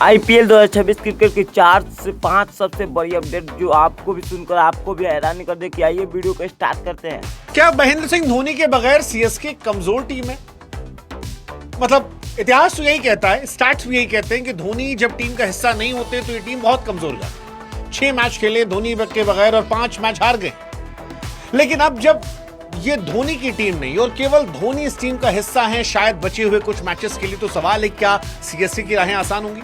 IPL 2026 cricket की 4 से 5 सबसे बड़ी अपडेट जो आपको भी सुनकर आपको भी हैरानी कर दे कि आइए वीडियो को स्टार्ट करते हैं। क्या महेंद्र सिंह धोनी के बगैर सीएसके कमजोर टीम है? मतलब इतिहास तो यही कहता है, स्टैट्स भी यही कहते हैं कि धोनी जब टीम का हिस्सा नहीं होते तो ये टीम बहुत कमजोर हो जाती है। 6 मैच खेले धोनी के बगैर और 5 मैच हार गए। लेकिन अब जब ये धोनी की टीम नहीं और केवल धोनी इस टीम का हिस्सा है, शायद बचे हुए कुछ मैचेस के लिए, तो सवाल है क्या सीएसके की राहें आसान होंगी?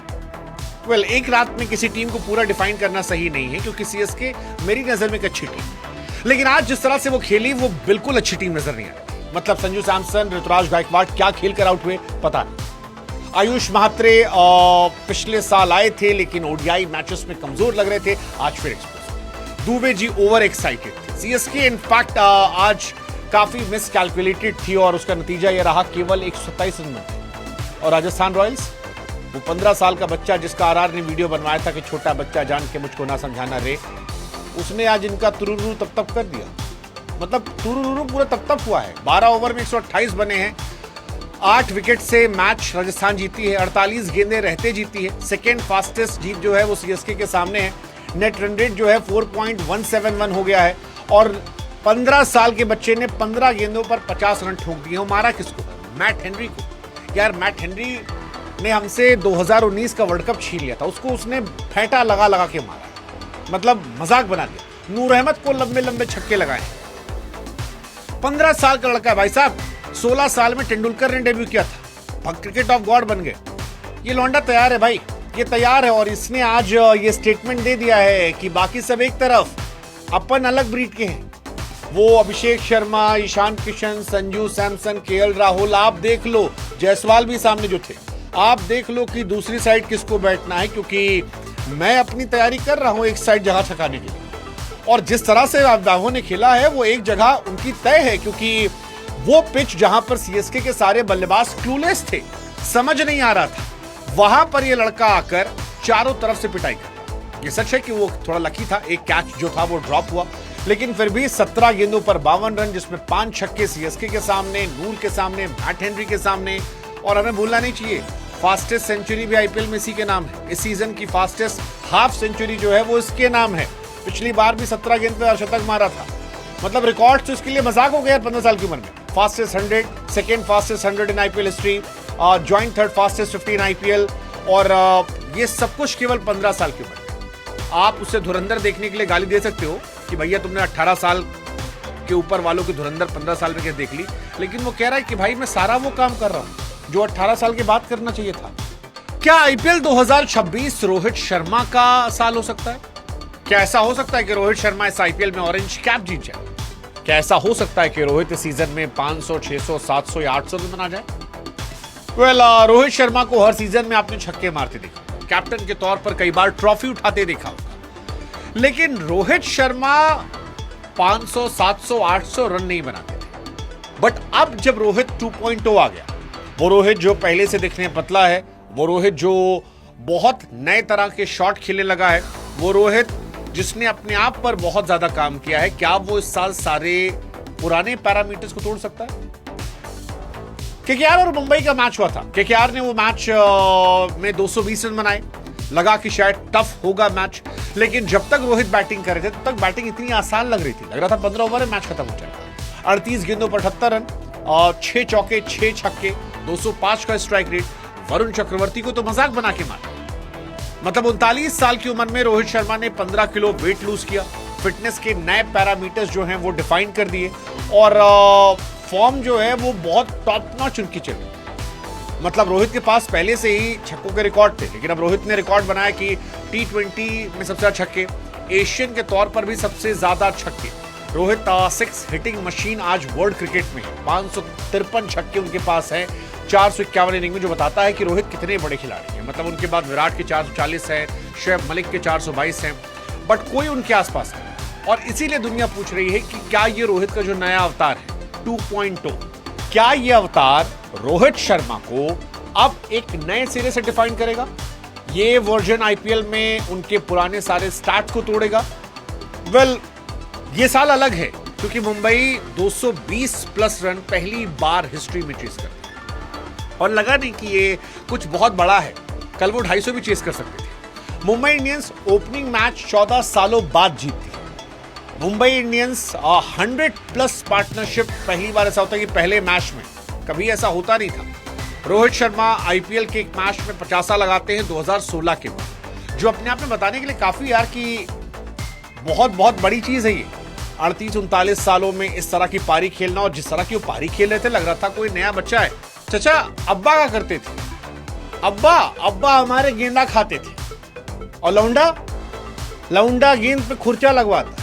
एक रात में किसी टीम को पूरा डिफाइन करना सही नहीं है, क्योंकि सीएसके मेरी नजर में एक अच्छी टीम, लेकिन आज जिस तरह से वो खेली वो बिल्कुल अच्छी टीम नजर नहीं आई। मतलब संजू सैमसन, ऋतुराज गायकवाड़ क्या खेल कर आउट हुए पता नहीं। आयुष महात्रे पिछले साल आए थे लेकिन ओडीआई मैचेस में कमजोर लग रहे थे, आज फिर expose. Dubey ji over excited थे। सीएसके इनफैक्ट आज काफी मिस कैलकुलेटेड थी और उसका नतीजा यह रहा केवल 127 रन। और राजस्थान रॉयल्स, वो 15 साल का बच्चा जिसका आरआर ने वीडियो बनवाया था कि छोटा बच्चा जान के मुझको ना समझाना रे, उसने आज इनका तुरुरु तप तप कर दिया। मतलब तुरुरु पूरा तप तप हुआ है। 12 ओवर में 128 बने हैं, 8 विकेट से मैच राजस्थान जीती है, 48 गेंदें रहते जीती है। सेकेंड फास्टेस्ट जीत जो है वो सीएसके के सामने है। नेट रन रेट जो है 4.171 हो गया है और 15 साल के बच्चे ने 15 गेंदों पर 50 रन ठोक दिए। मारा किसको? मैट हेनरी को। यार मैट हेनरी ने हमसे 2019 का वर्ल्ड कप छीन लिया था, उसको उसने फेंटा लगा लगा के मारा, मतलब मजाक बना दिया। नूर अहमद को लंबे लंबे छक्के लगाए। 15 साल का लड़का है भाई साहब। 16 साल में तेंदुलकर ने डेब्यू किया था, क्रिकेट ऑफ गॉड बन गए। ये लौंडा तैयार है भाई, ये तैयार है। और इसने आज ये स्टेटमेंट दे दिया है कि बाकी सब एक तरफ, अपन अलग ब्रीड के हैं। वो अभिषेक शर्मा, ईशान किशन, संजू सैमसन, केएल राहुल, आप देख लो, जायसवाल भी सामने जो थे, आप देख लो कि दूसरी साइड किसको बैठना है, क्योंकि मैं अपनी तैयारी कर रहा हूं एक साइड जगह छकाने की। और जिस तरह से बाबू ने खेला है वो एक जगह उनकी तय है, क्योंकि वो पिच जहां पर सीएसके के सारे बल्लेबाज क्लूलेस थे, समझ नहीं आ रहा था, वहां पर ये लड़का आकर चारों तरफ से पिटाई कर। ये सच है कि वो थोड़ा लकी था, एक कैच जो था वो ड्रॉप हुआ, लेकिन फिर भी 17 गेंदों पर 52 रन, जिसमें 5 छक्के सीएसके के सामने, नूर के सामने, मैट हेनरी के सामने। और हमें भूलना नहीं चाहिए, फास्टेस्ट सेंचुरी भी आईपीएल में इसी के नाम है। इस सीजन की फास्टेस्ट हाफ सेंचुरी जो है वो इसके नाम है। पिछली बार भी 17 गेंद पे अर्धशतक मारा था। मतलब रिकॉर्ड तो इसके लिए मजाक हो गया 15 साल की उम्र में। Fastest 100, second fastest 100 in IPL history, joint third fastest 50 in IPL, और ये सब कुछ केवल 15 साल की उम्र। आप उसे धुरंधर देखने के लिए गाली दे सकते हो कि भैया तुमने 18 साल के ऊपर वालों की धुरंधर 15 साल में क्या देख ली, लेकिन वो कह रहा है कि भाई मैं सारा वो काम कर रहा हूं जो 18 साल के बाद करना चाहिए था। क्या आईपीएल 2026 रोहित शर्मा का साल हो सकता है? क्या ऐसा हो सकता है कि रोहित शर्मा इस आईपीएल में ऑरेंज कैप जीत जाए? क्या ऐसा हो सकता है कि रोहित इस सीजन में 500, 600, 700 या 800 भी बना जाए? रोहित शर्मा को हर सीजन में आपने छक्के मारते देखा, कैप्टन के तौर पर कई बार ट्रॉफी उठाते देखा होगा, लेकिन रोहित शर्मा 500, 700, 800 रन नहीं बनाते थे। बट अब जब रोहित 2.0 आ गया, वो रोहित जो पहले से दिखने पतला है, वो रोहित जो बहुत नए तरह के शॉट खेलने लगा है, वो रोहित जिसने अपने आप पर बहुत ज्यादा काम किया है, क्या वो इस साल सारे पुराने पैरामीटर्स को तोड़ सकता है? केकेआर और मुंबई का मैच हुआ था। केकेआर ने वो मैच में 220 रन बनाए, लगा कि शायद टफ होगा मैच, लेकिन जब तक रोहित बैटिंग कर रहे थे तब तक बैटिंग इतनी आसान लग रही थी, लग रहा था 15 ओवर में मैच खत्म हो जाएगा। 38 गेंदों पर 78 रन और 6 चौके 6 छक्के, 205 का स्ट्राइक रेट। वरुण चक्रवर्ती को तो मजाक बना के मारा। मतलब 39 साल की उम्र में रोहित शर्मा ने 15 किलो वेट लूज किया, फिटनेस के नए पैरामीटर्स जो हैं वो डिफाइन कर दिए, और फॉर्म जो है वो बहुत टॉप नॉच उनकी चली। मतलब रोहित के पास पहले से ही छक्कों के रिकॉर्ड थे, लेकिन अब रोहित ने रिकॉर्ड बनाया कि T20 में सबसे ज्यादा छक्के, एशियन के तौर पर भी सबसे ज्यादा छक्के। रोहित 6 हिटिंग मशीन आज वर्ल्ड क्रिकेट में 553 छक्के उनके पास है 451 इनिंग में, जो बताता है कि रोहित कितने बड़े खिलाड़ी हैं। मतलब उनके बाद विराट के 440 हैं, शोएब मलिक के 422 हैं, बट कोई उनके आसपास नहीं। और इसीलिए दुनिया पूछ रही है कि क्या ये रोहित का जो नया अवतार है 2.0, क्या ये अवतार रोहित शर्मा को अब एक नए सिरे से डिफाइन करेगा? ये वर्जन आईपीएल में उनके पुराने सारे स्टार्ट को तोड़ेगा? ये साल अलग है क्योंकि मुंबई 220 प्लस रन पहली बार हिस्ट्री में चेस करती है और लगा नहीं कि ये कुछ बहुत बड़ा है। कल वो 250 भी चेस कर सकते थे। मुंबई इंडियंस ओपनिंग मैच 14 सालों बाद जीतती है। मुंबई इंडियंस 100+ पार्टनरशिप, पहली बार ऐसा होता है कि पहले मैच में, कभी ऐसा होता नहीं था। रोहित शर्मा आईपीएल के एक मैच में 50 लगाते हैं 2016 के बाद, जो अपने आप में बताने के लिए काफी यार कि बहुत बड़ी चीज है ये। 38-39 सालों में इस तरह की पारी खेलना, और जिस तरह की वो पारी खेल रहे थे लग रहा था कोई नया बच्चा है। चाचा अब्बा क्या करते थे? अब्बा हमारे गेंदा खाते थे, और लौंडा गेंद पे खुर्चा लगवाता।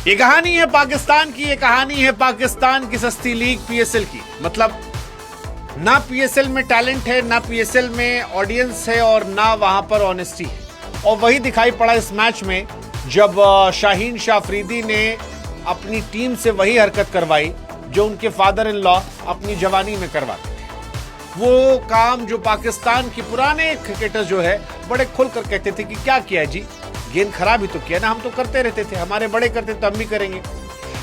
ये कहानी है पाकिस्तान की, ये कहानी है पाकिस्तान की सस्ती लीग पीएसएल की। मतलब ना पीएसएल में टैलेंट है, ना पीएसएल में ऑडियंस है, और ना वहां पर ऑनेस्टी है। और वही दिखाई पड़ा इस मैच में, जब शाहीन शाह अफरीदी ने अपनी टीम से वही हरकत करवाई जो उनके फादर इन लॉ अपनी जवानी में करवाते थे। वो काम जो पाकिस्तान के पुराने क्रिकेटर्स जो है बड़े खुल कर कहते थे कि क्या किया जी, गेंद खराब ही तो किया ना, हम तो करते रहते थे, हमारे बड़े करते तो हम भी करेंगे।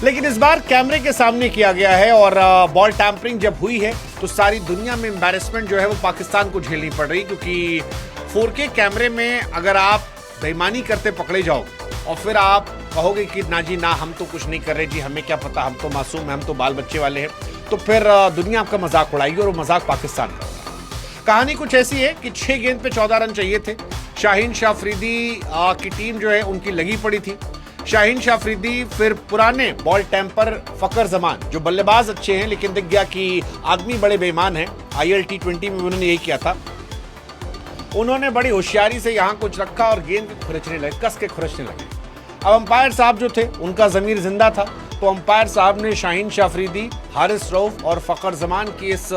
लेकिन इस बार कैमरे के सामने किया गया है, और बॉल टैंपरिंग जब हुई है तो सारी दुनिया में एम्बैरेसमेंट जो है वो पाकिस्तान को झेलनी पड़ रही, क्योंकि 4K कैमरे में अगर आप बेईमानी करते पकड़े जाओ और फिर आप कहोगे कि ना जी ना, हम तो कुछ नहीं कर रहे जी, हमें क्या पता, हम तो मासूम हैं, हम तो बाल बच्चे वाले हैं, तो फिर दुनिया आपका मजाक उड़ाएगी, और वो मजाक पाकिस्तान का होगा। कहानी कुछ ऐसी है कि 6 गेंद पे 14 रन चाहिए थे। शाहीन शाह अफरीदी की टीम जो है उनकी लगी पड़ी थी। शाहीन शाह अफरीदी फिर पुराने बॉल टेम्पर फकर जमान, जो बल्लेबाज अच्छे हैं लेकिन दिख गया कि आदमी बड़े बेईमान हैं, IL T20 में उन्होंने यही किया था। उन्होंने बड़ी होशियारी से यहाँ कुछ रखा और गेंद खुरचने लगे, कस के खुरचने लगे। अब अंपायर साहब जो थे उनका जमीर जिंदा था, तो अंपायर साहब ने शाहीन शाह अफरीदी, हारिस रऊफ और फकर जमान की इस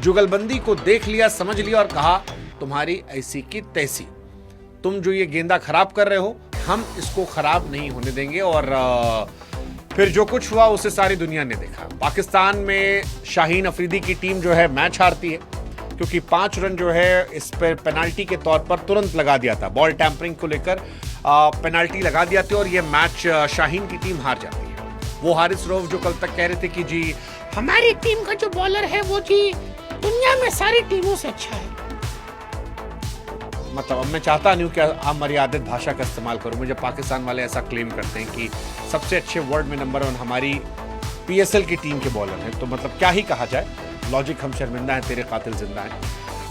जुगलबंदी को देख लिया, समझ लिया और कहा तुम्हारी ऐसी की तैसी, तुम जो ये गेंदा खराब कर रहे हो हम इसको खराब नहीं होने देंगे। और फिर जो कुछ हुआ उसे सारी दुनिया ने देखा। पाकिस्तान में शाहीन अफरीदी की टीम जो है मैच हारती है, क्योंकि 5 रन जो है इस पर पेनाल्टी के तौर पर तुरंत लगा दिया था, बॉल टैंपरिंग को लेकर पेनाल्टी लगा दिया था, और ये मैच शाहीन की टीम हार जाती है। वो हारिस रऊफ जो कल तक कह रहे थे कि जी हमारी टीम का जो बॉलर है वो जी दुनिया में सारी टीमों से अच्छा है। मतलब अब मैं चाहता नहीं हूँ कि अमर्यादित भाषा का इस्तेमाल करूँ, मुझे पाकिस्तान वाले ऐसा क्लेम करते हैं कि सबसे अच्छे वर्ल्ड में नंबर 1 हमारी पीएसएल की टीम के बॉलर हैं, तो मतलब क्या ही कहा जाए, लॉजिक हम शर्मिंदा हैं, तेरे कातिल जिंदा हैं।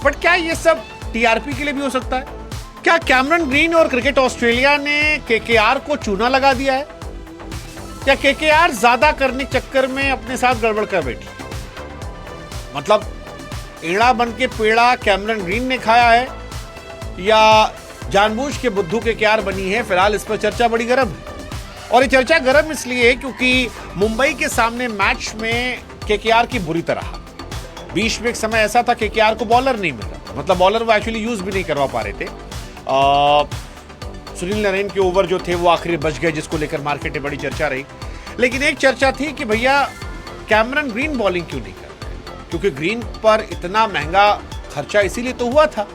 बट क्या ये सब टीआरपी के लिए भी हो सकता है? क्या कैमरन ग्रीन और क्रिकेट ऑस्ट्रेलिया ने केकेआर को चूना लगा दिया है? क्या केकेआर ज्यादा करने के चक्कर में अपने साथ गड़बड़ कर बैठी? मतलब एड़ा बन के पेड़ा कैमरन ग्रीन ने खाया है, या जानबूझ के बुद्धू केकेआर बनी है? फिलहाल इस पर चर्चा बड़ी गर्म है, और ये चर्चा गर्म इसलिए है क्योंकि मुंबई के सामने मैच में केकेआर की बुरी तरह बीच में एक समय ऐसा था केकेआर को बॉलर नहीं मिल रहा था, मतलब बॉलर वो एक्चुअली यूज भी नहीं करवा पा रहे थे। सुनील नारायण के ओवर जो थे वो आखिरी बच गए, जिसको लेकर मार्केट में बड़ी चर्चा रही। लेकिन एक चर्चा थी कि भैया कैमरन ग्रीन बॉलिंग क्यों नहीं कर रहे, क्योंकि ग्रीन पर इतना महंगा खर्चा इसीलिए तो हुआ था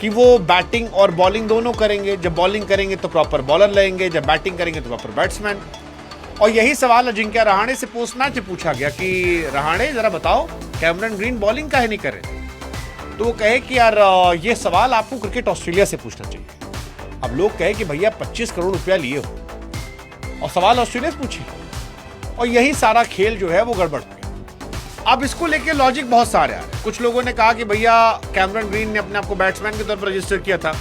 कि वो बैटिंग और बॉलिंग दोनों करेंगे। जब बॉलिंग करेंगे तो प्रॉपर बॉलर लेंगे, जब बैटिंग करेंगे तो प्रॉपर बैट्समैन। और यही सवाल अजिंक्य रहाणे से पोस्ट मैच में पूछा गया कि रहाणे जरा बताओ कैमरन ग्रीन बॉलिंग काहे नहीं कर रहे थे? तो वो कहे कि यार ये सवाल आपको क्रिकेट ऑस्ट्रेलिया से पूछना चाहिए। अब लोग कहे कि भैया 25 करोड़ रुपया लिए हो और सवाल ऑस्ट्रेलिया से पूछे, और यही सारा खेल जो है वो गड़बड़ हो गया। अब इसको लेके लॉजिक बहुत सारे आ रहे हैं। कुछ लोगों ने कहा कि भैया कैमरन ग्रीन ने अपने आप को बैट्समैन के तौर पर रजिस्टर किया था,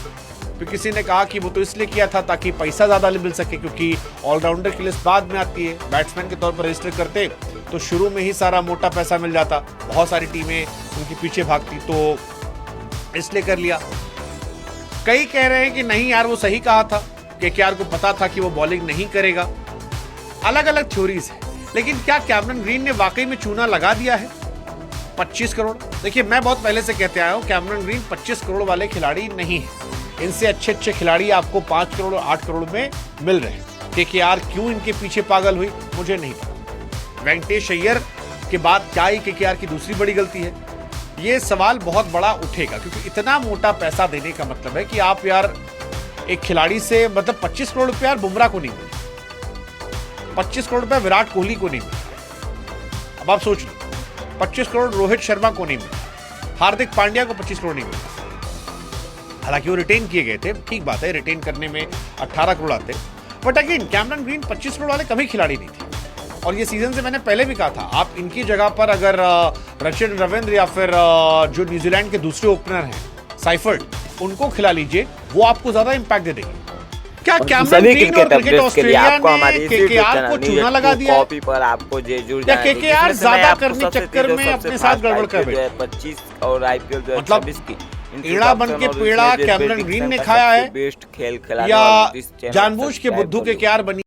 फिर किसी ने कहा कि वो तो इसलिए किया था ताकि पैसा ज्यादा मिल सके, क्योंकि ऑलराउंडर की लिस्ट बाद में आती है, बैट्समैन के तौर पर रजिस्टर करते तो शुरू में ही सारा मोटा पैसा मिल जाता, बहुत सारी टीमें उनके पीछे भागती, तो इसलिए कर लिया। कई कह रहे हैं कि नहीं यार वो सही कहा था, केकेआर को पता था कि वो बॉलिंग नहीं करेगा। अलग अलग थ्योरीज है, लेकिन क्या कैमरन ग्रीन ने वाकई में चूना लगा दिया है? 25 करोड़, देखिए मैं बहुत पहले से कहते आया हूं कैमरन ग्रीन 25 करोड़ वाले खिलाड़ी नहीं है। इनसे अच्छे अच्छे खिलाड़ी आपको 5 करोड़ और 8 करोड़ में मिल रहे हैं। केकेआर क्यों इनके पीछे पागल हुई मुझे नहीं पता। वेंकटेश अय्यर के बाद क्या ही केकेआर की दूसरी बड़ी गलती है? ये सवाल बहुत बड़ा उठेगा, क्योंकि इतना मोटा पैसा देने का मतलब है कि आप यार एक खिलाड़ी से, मतलब 25 करोड़ रुपया यार बुमराह को नहीं मिले, 25 करोड़ रुपया विराट कोहली को नहीं मिला। अब आप सोच लो 25 करोड़ रोहित शर्मा को नहीं मिला, हार्दिक पांड्या को 25 करोड़ नहीं मिला। हालांकि वो रिटेन किए गए थे, ठीक बात है, रिटेन करने में 18 करोड़ आते, but again Cameron green 25 crore वाले कभी खिलाड़ी नहीं थे। और ये सीजन से मैंने पहले भी कहा था, आप इनकी जगह पर अगर रचिन रविंद्र या फिर जो न्यूजीलैंड के दूसरे ओपनर हैं साइफर्ड, उनको खिला लीजिए, वो आपको ज्यादा इंपैक्ट दे देंगे। क्या कैमरन ग्रीन और क्रिकेट ऑस्ट्रेलिया ने केकेआर को चूना लगा दिया कॉपी पर आपको या केकेआर ज्यादा करने चक्कर में अपने साथ गड़बड़ कर बैठे? 25 और आईपीएल मतलब 2026 की एड़ा बन के पेड़ा कैमरन ग्रीन ने खाया है बेस्ट खेल खिलाने या वालों इस चैनल जानबूझ के सब्सक्राइब बुद्धू कर लो। केकेआर बनी